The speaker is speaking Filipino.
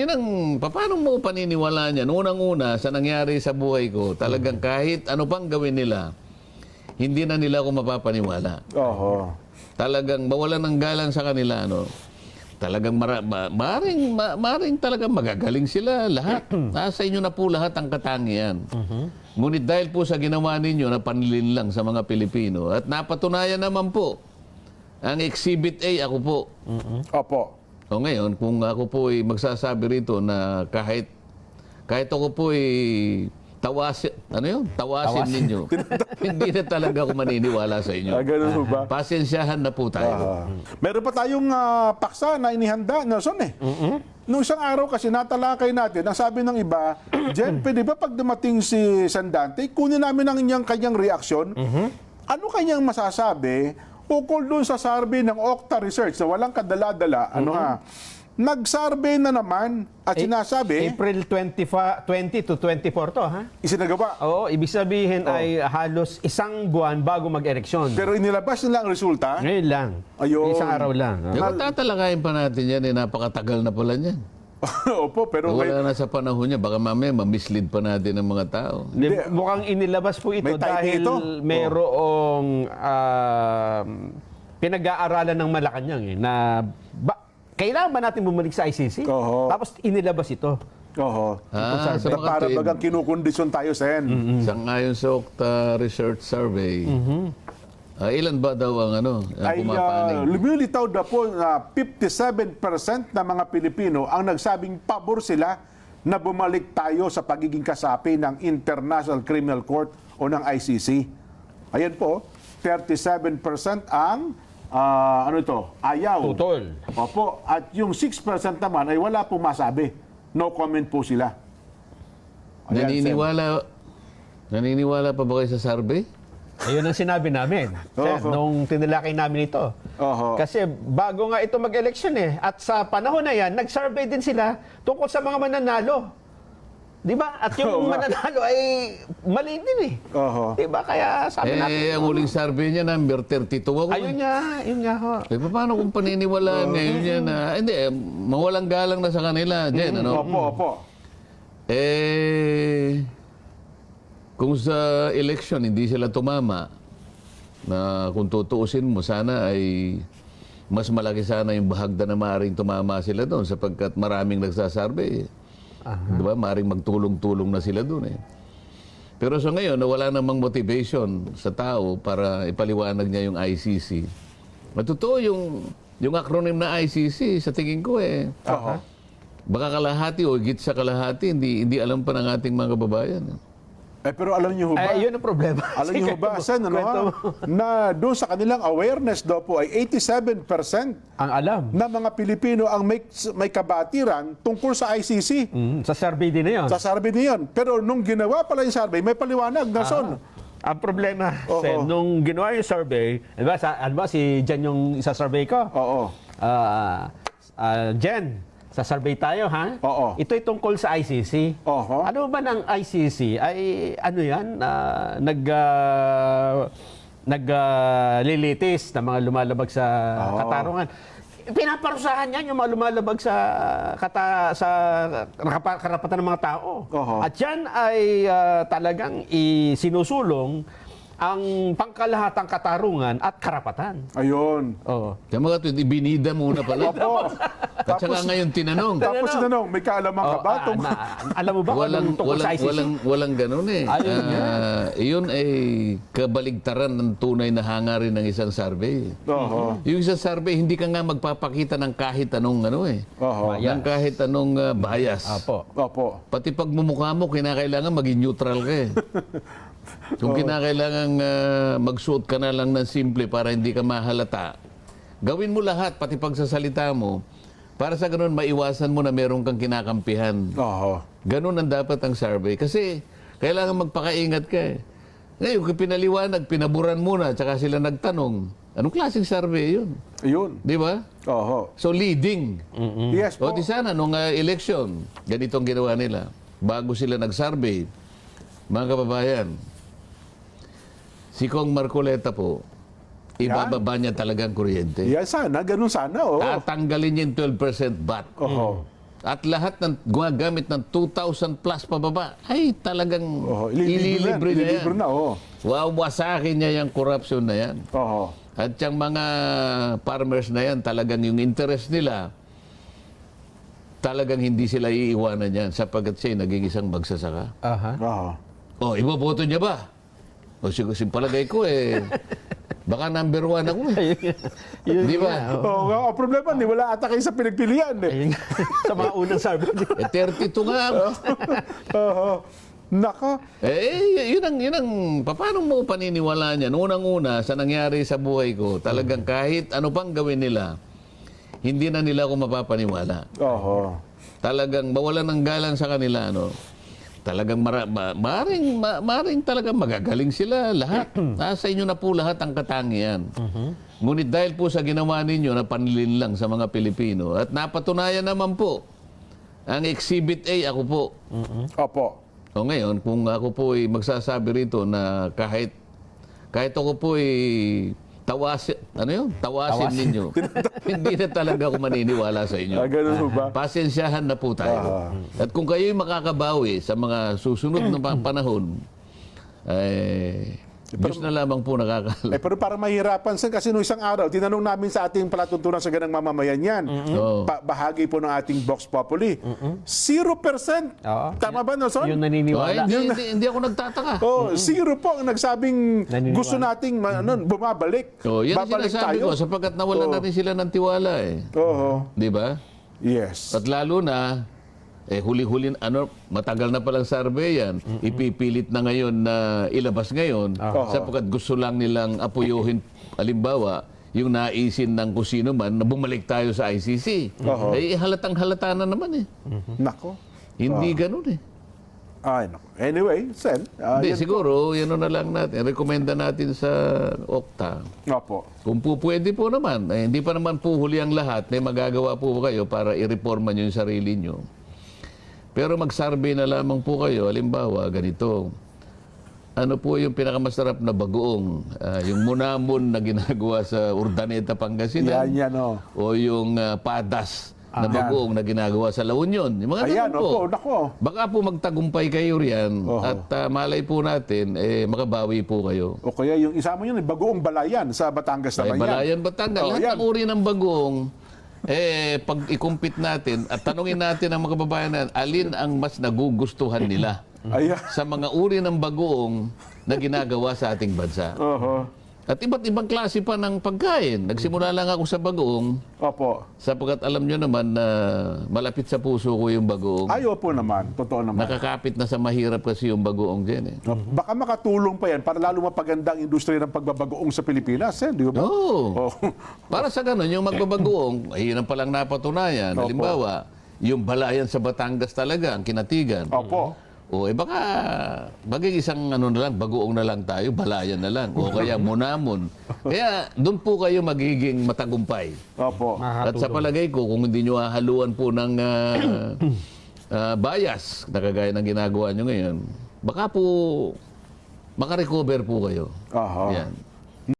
yun ang, paano mo paniniwalaan yan? Unang-una, sa nangyari sa buhay ko, talagang kahit ano pang gawin nila, hindi na nila ako mapapaniwala. Oho. Talagang mawalan ng galang sa kanila, ano. Talagang maring talagang magagaling sila lahat. Nasa inyo na po lahat ang katangian. Ngunit dahil po sa ginawa ninyo na panlilinlang sa mga Pilipino, at napatunayan naman po, ang Exhibit A, ako po. Opo. O ngayon, kung ako po ay magsasabi rito na kahit ako po ay tawasin ninyo, hindi na talaga ako maniniwala sa inyo. Ganun ho ba? Pasensyahan na po tayo. Meron pa tayong paksa na inihanda, Nelson eh. Nung isang araw kasi natalakay natin, ang sabi ng iba, Jen, pwede ba pag dumating si Sandante, kunin namin ang kanyang reaksyon? Ano kanyang masasabi ukol doon sa survey ng Okta Research na walang kadala-dala, nag-survey na naman at sinasabi, April 20 to 24 to, ha? isinagawa. Oo, ibig sabihin ay halos isang buwan bago mag-eleksyon. Pero inilabas nila ang resulta. Ngayon lang. Ayun. Isang araw lang. Yung tatalakayin pa natin yan, napakatagal na pala niyan. Opo, pero Wala na sa panahon niya, baka mamaya ma-mislead pa natin ang mga tao. Mukhang inilabas po ito May type dahil ito? mayroong pinag-aaralan ng Malacanang na kailangan ba natin bumalik sa ICC? Oho. Tapos inilabas ito. Oho. Sa Na mga para tweet, bagang kinukondisyon tayo, Sen. sangayon sa Okta Research Survey, ilan ba daw ang Ay pumapanig? lumilitaw na po na 57% ng mga Pilipino ang nagsabing pabor sila na bumalik tayo sa pagiging kasapi ng International Criminal Court o ng ICC. Ayan po, 37% ang ayaw. Tutol. Opo, at yung 6% naman ay wala pong masabi. No comment po sila. Ayan, Naniniwala pa ba kayo sa survey? Ayun ang sinabi namin nung tinilakay namin ito. Oho. Kasi bago nga ito mag-election at sa panahon na yan, nag-survey din sila tungkol sa mga mananalo. Di ba? At yung mananalo ay mali din Oho. Di ba? Kaya sabi natin. Ang huling survey niya, number 32 ako. Ayun nga ho. Paano kung paniniwalaan ngayon niya na, hindi, mawalang galang na sa kanila, Jen, Opo. Kung sa election hindi sila tumama, na kung tutuusin mo, sana ay mas malaki sana yung bahagda na maaaring tumama sila doon sapagkat maraming nagsasurvey. Diba? Maaaring magtulong-tulong na sila doon Pero sa ngayon, wala namang motivation sa tao para ipaliwanag niya yung ICC. Totoo yung acronym na ICC, sa tingin ko baka kalahati o higit sa kalahati, hindi alam pa ng ating mga kababayan. Pero alam niyo ba? Yun ang problema. Alam niyo ba, Sen, na doon sa kanilang awareness daw po ay 87% Ang alam. na mga Pilipino ang may kabatiran tungkol sa ICC. Sa survey din na yun. Sa survey niyon. Pero nung ginawa pala yung survey, may paliwanag, Nelson. Ang problema, Oo. Sen, nung ginawa yung survey, ano ba, si Jen yung isa-survey ko? Oo. Jen, sa survey tayo, ha? Oo. Ito ay tungkol sa ICC. Oho. Ano ba ng ICC? Ay, ano yan? Naglilitis na mga lumalabag sa katarungan. Pinaparusahan yan yung mga lumalabag sa karapatan ng mga tao. Oho. At yan ay talagang isinusulong ang pangkalahatang katarungan at karapatan. Ayun. Oo. Kaya mga tweet, ibinida muna pala. Opo. At saka ngayon tinanong. Tapos tinanong, may kaalaman ka ba? Alam mo ba kung anong tungkol sa ICC? Walang ganun Ayun Iyon ay kabaligtaran ng tunay na hangarin ng isang survey. Oho. Yung isang survey, hindi ka nga magpapakita ng kahit anong Oho. ng kahit anong bias. Opo. Pati pagmumukha mo, kinakailangan maging neutral ka Kung kinakailangan magsuot ka na lang ng simple para hindi ka mahalata, gawin mo lahat, pati pagsasalita mo, para sa ganun maiwasan mo na meron kang kinakampihan. Oho. Ganun ang dapat ang survey. Kasi kailangan magpakaingat ka Ngayon, kung pinaliwanag, pinaburan muna, tsaka sila nagtanong, anong klaseng survey yun? Ayun. Di ba? Oho. So leading. Yes po. O di sana, nung election, ganitong ginawa nila. Bago sila nag-survey, mga kababayan, si Kong Marcoleta po, ibababa niya talagang kuryente. Yan sana, ganun sana. Tatanggalin niya yung 12% VAT. Oho. at lahat ng gumagamit ng 2,000 plus pababa, ay talagang ililibre na yan. Ililibre na, oo. Wawasakin niya yung corruption na yan. Oo. At yung mga farmers na yan, talagang yung interest nila, talagang hindi sila iiwanan yan sapagkat siya naging isang magsasaka. Aha. Oo. O, iboboto niya ba? O, siguro, palagay ko baka number 1 ako Yun Di ba? nga, oo. Oo nga, ang problema, wala ata kayo sa pinagpilian eh. Ayun nga. Sa mga unang survey. 32 nga. Oo. Naka. Yun ang, paano mo paniniwalaan yan? Unang-una, sa nangyari sa buhay ko, talagang kahit ano pang gawin nila, hindi na nila ako mapapaniwala. Oo. Talagang mawalan ng galang sa kanila, no? Talagang maring talagang magagaling sila lahat. Nasa inyo na po lahat ang katangian. Ngunit dahil po sa ginawa ninyo na panlilin lang sa mga Pilipino at napatunayan naman po ang Exhibit A, ako po. Opo. O ngayon, kung ako po ay magsasabi rito na kahit ako po ay tawasin ninyo, hindi na talaga ako maniniwala sa inyo. Ganun ho ba? Pasensyahan na po tayo. At kung kayo'y makakabawi sa mga susunod na panahon, Diyos na lamang po nakakaalam. Pero para mahirapan sen kasi nung isang araw, tinanong namin sa ating palatuntunan sa ganang mamamayan yan. Oo. Bahagi po ng ating Vox Populi. 0%. Oo. Tama ba, Nelson? Yung naniniwala. Hindi ako nagtataka. Oh, 0 po ang nagsabing Naniniwala. gusto nating bumabalik. Yan ang Babalik sinasabi tayo. ko sapagkat nawalan na rin sila ng tiwala eh. Oo. Di ba? Yes. At lalo na, huli-huli, matagal na palang survey yan. Ipipilit na ngayon na ilabas ngayon sapagkat gusto lang nilang apuyuhin, halimbawa, yung naisin ng kung sino man na bumalik tayo sa ICC. Halatang halata na naman eh. Nako. Hindi ganun eh. Ay, nako. Anyway, Sen. Hindi, yan siguro, yan na lang natin. Rekomenda natin sa Okta. Opo. Kung po pwede po naman, hindi pa naman po huli ang lahat, may magagawa po kayo para i-reforma nyo yung sarili nyo. Pero mag-survey na lamang po kayo, halimbawa, ganito. Ano po yung pinakamasarap na bagoong? Yung munamon na ginagawa sa Urdaneta, Pangasinan? Yan, oh. O yung padas na bagoong na ginagawa sa La Union? Yung mga Ayan, ganun po. opo, nako. Baka po magtagumpay kayo riyan at malay po natin, makabawi po kayo. O kaya yung isama yun, bagoong balayan sa Batangas Ay, naman yan. Balayan, Batangas. Lahat yan. ng uri ng bagoong, pag i-compete natin at tanungin natin ang mga kababayan na alin ang mas nagugustuhan nila Ayan. sa mga uri ng bagoong na ginagawa sa ating bansa. Oho. At iba't ibang klase pa ng pagkain. Nagsimula lang ako sa bagoong Opo. sapagkat alam nyo naman na malapit sa puso ko yung bagoong. Ay, opo naman. Totoo naman. Nakakapit na sa mahirap kasi yung bagoong dyan eh. Baka makatulong pa yan para lalo mapaganda ang industriya ng pagbabagoong sa Pilipinas. Di ba? Oo. Oh. Para sa ganun, yung magbabagoong, yun ang palang napatunayan. Opo. Halimbawa, yung balayan sa Batangas talaga, ang kinatigan. Opo. O baka bagay isang na lang, bagoong na lang tayo, balayan na lang. O kaya munamon. Kaya doon po kayo magiging matagumpay. Opo. At sa palagay ko, kung hindi nyo hahaluan po ng bias na kagaya ng ginagawa nyo ngayon, baka po makarecover po kayo. Aha. Yan.